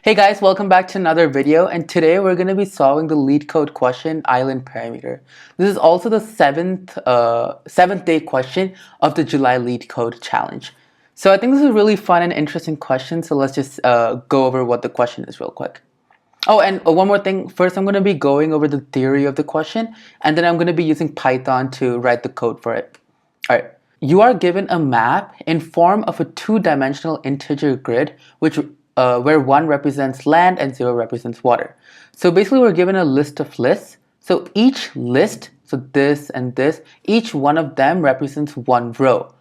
Hey guys, welcome back to another video, and today we're going to be solving the Leet code question island parameter. This is also the seventh day question of the July Leet code challenge. So I think this is a really fun and interesting question, so let's just go over what the question is real quick. Oh, and one more thing. First, I'm going to be going over the theory of the question, and then I'm going to be using Python to write the code for it. All right. You are given a map in form of a two-dimensional integer grid, where 1 represents land and 0 represents water. So basically, we're given a list of lists. So each list, so this and this, each one of them represents one row.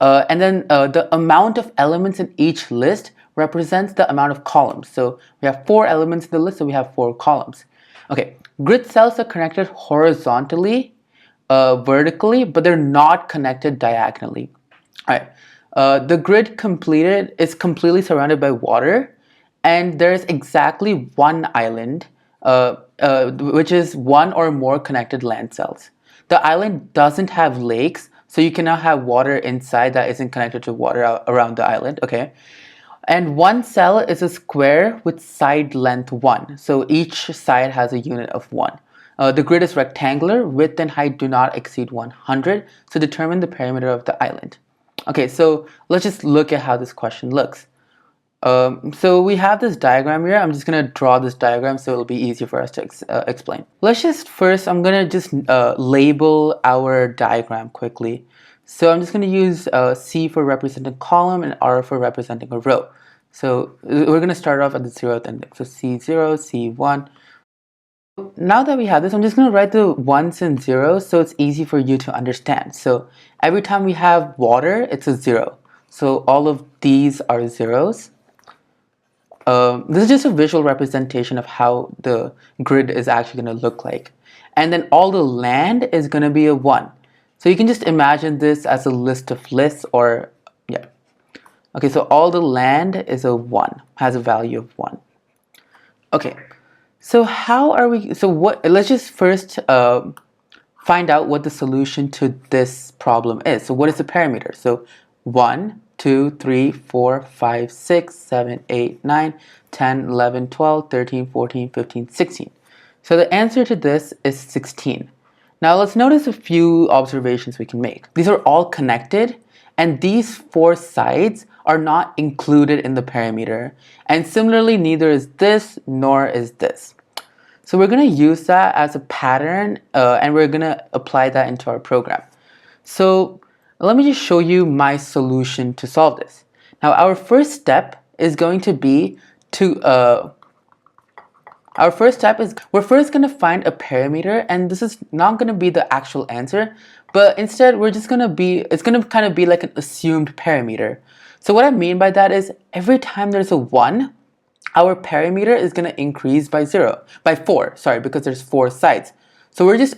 And then the amount of elements in each list represents the amount of columns. So we have 4 elements in the list, so we have 4 columns. Okay, grid cells are connected horizontally, vertically, but they're not connected diagonally. All right. The grid completed is completely surrounded by water, and there's exactly one island, which is one or more connected land cells. The island doesn't have lakes, so you cannot have water inside that isn't connected to water around the island. Okay. And one cell is a square with side length 1. So each side has a unit of 1. The grid is rectangular. Width and height do not exceed 100. So determine the perimeter of the island. Okay, so let's just look at how this question looks. So we have this diagram here. I'm just going to draw this diagram so it'll be easier for us to explain. Let's just first, I'm going to just label our diagram quickly. So I'm just going to use C for representing column and R for representing a row. So we're going to start off at the 0th index. So C0, C1. Now that we have this, I'm just going to write the ones and zeros so it's easy for you to understand. So every time we have water, it's a 0. So all of these are zeros. This is just a visual representation of how the grid is actually going to look like. And then all the land is going to be a 1. So you can just imagine this as a list of lists or, yeah. Okay, so all the land is a 1, has a value of 1. Okay. So how are we, let's just first find out what the solution to this problem is. So what is the parameter? So 1, 2, 3, 4, 5, 6, 7, 8, 9, 10, 11, 12, 13, 14, 15, 16. So the answer to this is 16. Now let's notice a few observations we can make. These are all connected, and these 4 sides are not included in the parameter. And similarly, neither is this nor is this. So we're going to use that as a pattern and we're going to apply that into our program. So let me just show you my solution to solve this. Now our first step is going to be we're first going to find a parameter, and this is not going to be the actual answer, but instead it's going to kind of be like an assumed parameter. So what I mean by that is every time there's a 1, our parameter is going to increase by 4, because there's 4 sides. So we're just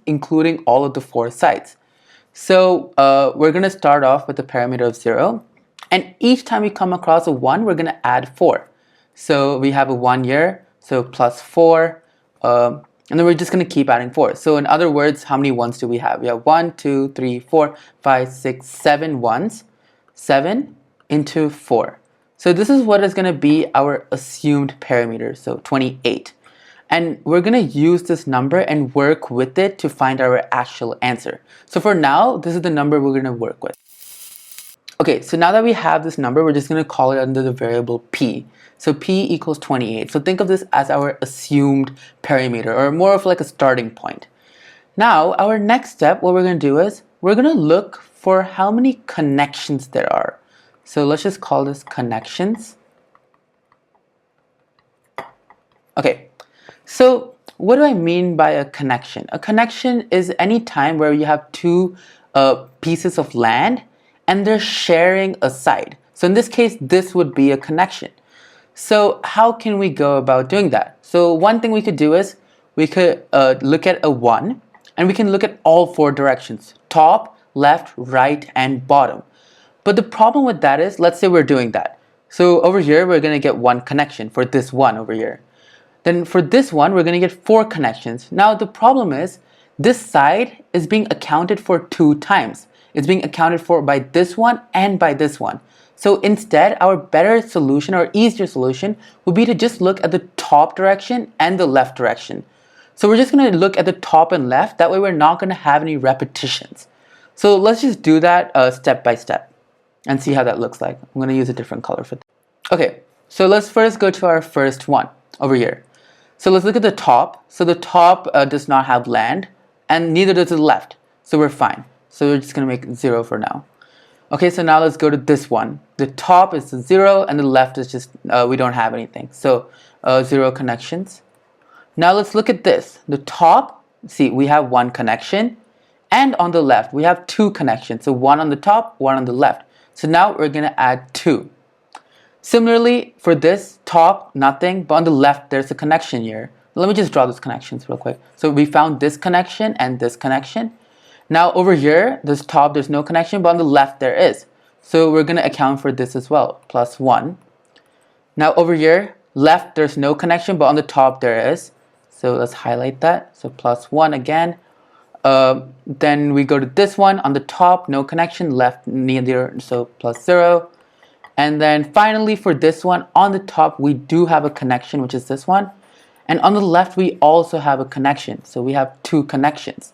including all of the 4 sides. So we're going to start off with a parameter of 0, and each time we come across a 1, we're going to add 4. So we have a 1 here, so plus 4, and then we're just going to keep adding 4. So in other words, how many 1s do we have? We have 1, 2, 3, 4, 5, 6, 7 1s. 7 into 4. So this is what is going to be our assumed parameter, so 28. And we're going to use this number and work with it to find our actual answer. So for now, this is the number we're going to work with. Okay, so now that we have this number, we're just going to call it under the variable p. So p equals 28. So think of this as our assumed parameter, or more of like a starting point. Now, our next step, what we're going to do is we're going to look for how many connections there are. So let's just call this connections. Okay, so what do I mean by a connection? A connection is any time where you have 2 pieces of land and they're sharing a side. So in this case, this would be a connection. So how can we go about doing that? So one thing we could do is we could look at a 1, and we can look at all 4 directions: top, left, right, and bottom. But the problem with that is, let's say we're doing that. So over here, we're going to get 1 connection for this 1 over here. Then for this one, we're going to get 4 connections. Now the problem is, this side is being accounted for 2 times. It's being accounted for by this one and by this one. So instead, our better solution or easier solution would be to just look at the top direction and the left direction. So we're just going to look at the top and left. That way we're not going to have any repetitions. So let's just do that step by step and see how that looks like. I'm going to use a different color for that. Okay, so let's first go to our first one over here. So let's look at the top. So the top does not have land, and neither does the left. So we're fine. So we're just going to make 0 for now. Okay, so now let's go to this one. The top is 0 and the left is just, we don't have anything. So 0 connections. Now let's look at this. The top, see, we have 1 connection, and on the left we have 2 connections. So 1 on the top, 1 on the left. So now we're going to add 2. Similarly, for this top, nothing, but on the left there's a connection here. Let me just draw those connections real quick. So we found this connection and this connection. Now over here, this top, there's no connection, but on the left there is. So we're going to account for this as well, plus 1. Now over here, left, there's no connection, but on the top there is. So let's highlight that. So plus 1 again. Then we go to this one. On the top, no connection, left, neither, so plus 0. And then finally for this one, on the top, we do have a connection, which is this one. And on the left, we also have a connection. So we have 2 connections.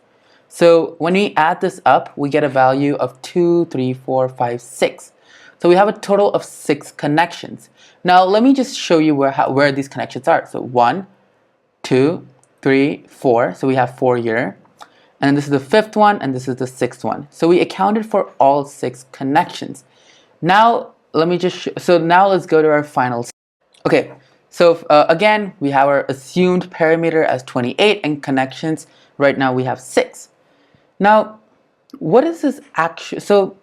So when we add this up, we get a value of 2, 3, 4, 5, 6. So we have a total of 6 connections. Now let me just show you where these connections are. So 1, 2, 3, 4. So we have 4 here. And this is the 5th one, and this is the 6th one. So we accounted for all 6 connections. Now let me just so now let's go to our final. Okay, so again, we have our assumed parameter as 28 and connections. Right now we have 6. Now, what is this actually? So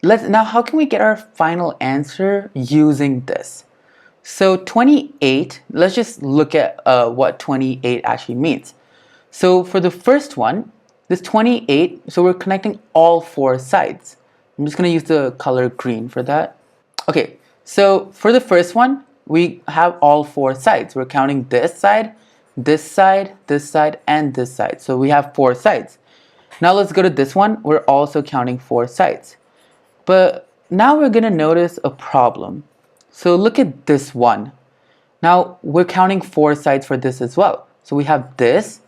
now how can we get our final answer using this? So 28, let's just look at what 28 actually means. So for the first one, this 28, so we're connecting all 4 sides. I'm just going to use the color green for that. Okay, so for the first one, we have all 4 sides. We're counting this side, this side, this side, and this side. So we have 4 sides. Now let's go to this one. We're also counting 4 sides. But now we're going to notice a problem. So look at this one. Now we're counting 4 sides for this as well. So we have this,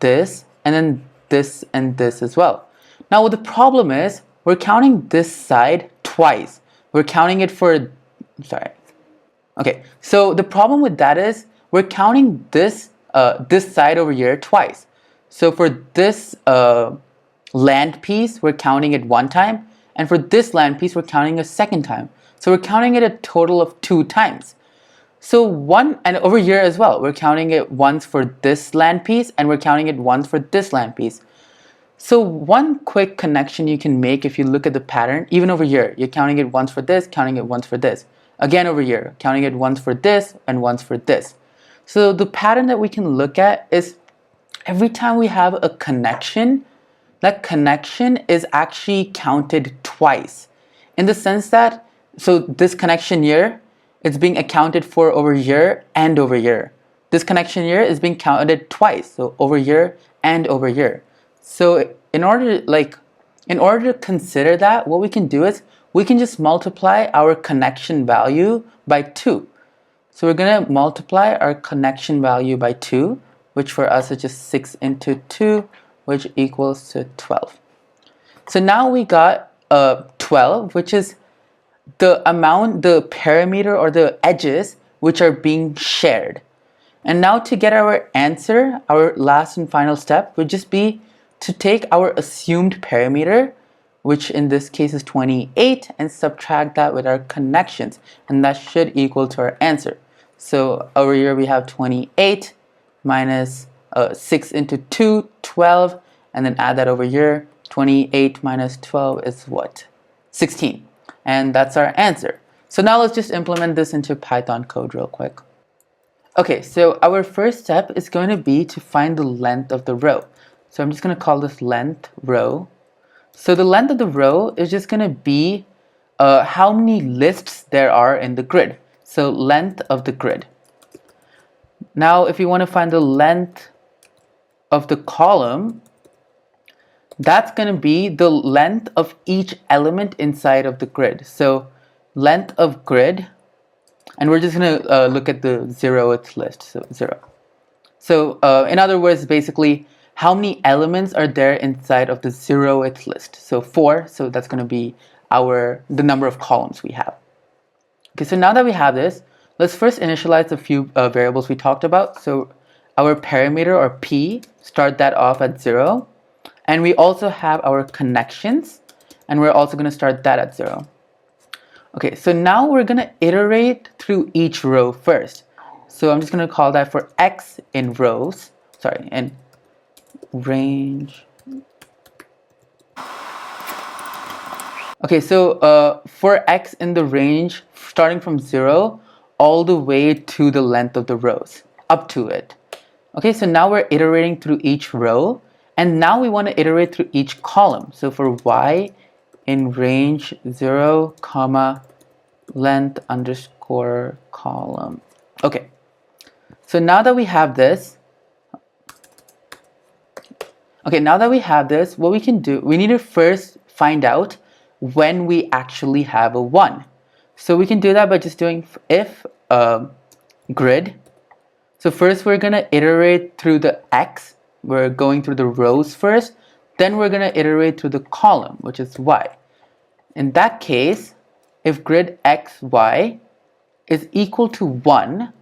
this, and then this and this as well. Now what the problem is, we're counting this side twice. We're counting it for, sorry. Okay, so the problem with that is we're counting this this side over here twice. So for this land piece, we're counting it 1 time, and for this land piece, we're counting a 2nd time. So we're counting it a total of 2 times. So and over here as well, we're counting it once for this land piece, and we're counting it once for this land piece. So one quick connection you can make if you look at the pattern, even over here, you're counting it once for this, counting it once for this. Again over here, counting it once for this and once for this. So the pattern that we can look at is every time we have a connection, that connection is actually counted twice. In the sense that, so this connection here, it's being accounted for over here and over here. This connection here is being counted twice, so over here and over here. So in order to consider that, what we can do is we can just multiply our connection value by 2. So we're going to multiply our connection value by 2, which for us is just 6 into 2, which equals to 12. So now we got 12, which is the amount, the parameter or the edges which are being shared. And now to get our answer, our last and final step would just be to take our assumed parameter, which in this case is 28, and subtract that with our connections, and that should equal to our answer. So over here we have 28 minus 6 into 2, 12, and then add that over here. 28 minus 12 is what? 16. And that's our answer. So now let's just implement this into Python code real quick. Okay, so our first step is going to be to find the length of the row. So I'm just going to call this length row. So the length of the row is just going to be how many lists there are in the grid. So length of the grid. Now if you want to find the length of the column, that's going to be the length of each element inside of the grid. So length of grid, and we're just going to look at the 0th list, so 0. So in other words, basically, how many elements are there inside of the 0th list? So 4, so that's going to be the number of columns we have. Okay, so now that we have this, let's first initialize a few variables we talked about. So our parameter, or P, start that off at 0. And we also have our connections, and we're also going to start that at 0. Okay, so now we're going to iterate through each row first. So I'm just going to call that for X in rows, in range. Okay, so for X in the range, starting from 0 all the way to the length of the rows, up to it. Okay, so now we're iterating through each row, and now we want to iterate through each column. So for Y in range 0, comma, length underscore column. Okay, so now that we have this, what we can do, we need to first find out when we actually have a 1. So we can do that by just doing if grid. So first we're going to iterate through the X. We're going through the rows first. Then we're going to iterate through the column, which is Y. In that case, if grid X, Y is equal to 1,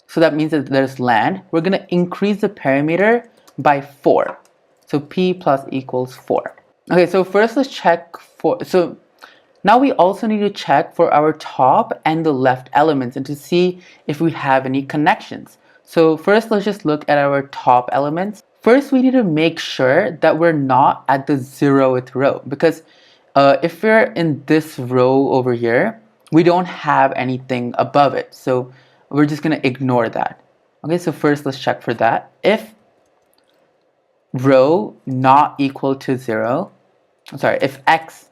so that means that there's land, we're going to increase the parameter by 4. So P plus equals 4. Okay, so first let's check so now we also need to check for our top and the left elements and to see if we have any connections. So first let's just look at our top elements. First we need to make sure that we're not at the 0th row, because if we're in this row over here, we don't have anything above it. So we're just going to ignore that. Okay, so first let's check for that. If row not equal to 0, if X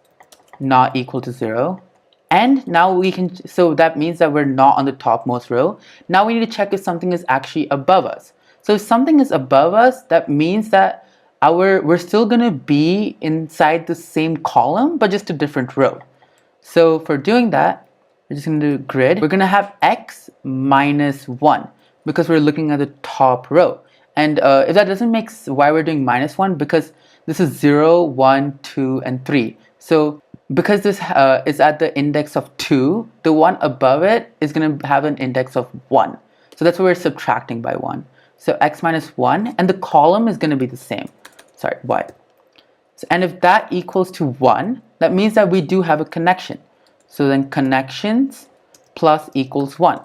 not equal to 0, and now we can, so that means that we're not on the topmost row. Now we need to check if something is actually above us. So if something is above us, that means that we're still going to be inside the same column, but just a different row. So for doing that, we're just going to do grid. We're going to have X minus 1 because we're looking at the top row. And if that doesn't make why we're doing minus 1, because this is 0, 1, 2, and 3. So because this is at the index of 2, the one above it is going to have an index of 1. So that's why we're subtracting by 1. So X minus 1, and the column is going to be the same. Y. So, and if that equals to 1, that means that we do have a connection. So then connections plus equals 1.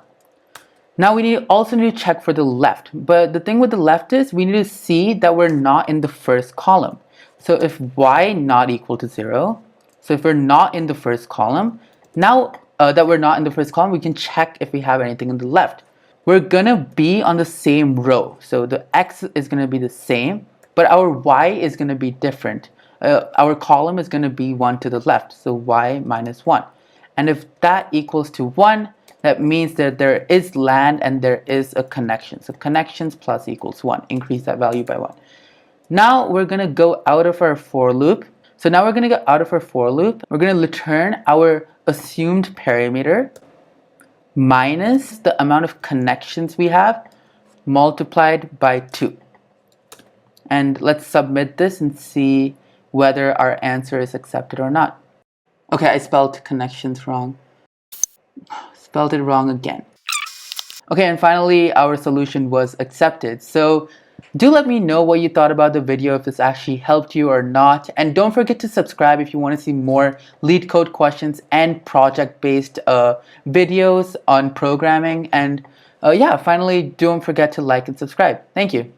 Now we also need to check for the left. But the thing with the left is we need to see that we're not in the first column. So if Y not equal to 0, so if we're not in the first column, now that we're not in the first column, we can check if we have anything on the left. We're going to be on the same row. So the X is going to be the same, but our Y is going to be different. Our column is going to be 1 to the left, so Y minus 1. And if that equals to 1, that means that there is land and there is a connection. So connections plus equals 1. Increase that value by 1. Now we're going to go out of our for loop. So now we're going to go out of our for loop. We're going to return our assumed parameter minus the amount of connections we have multiplied by 2. And let's submit this and see whether our answer is accepted or not. Okay, I spelled connections wrong. Spelled it wrong again. Okay, and finally our solution was accepted. So do let me know what you thought about the video, if this actually helped you or not. And don't forget to subscribe if you want to see more Leet code questions and project-based videos on programming. And yeah, finally, don't forget to like and subscribe. Thank you.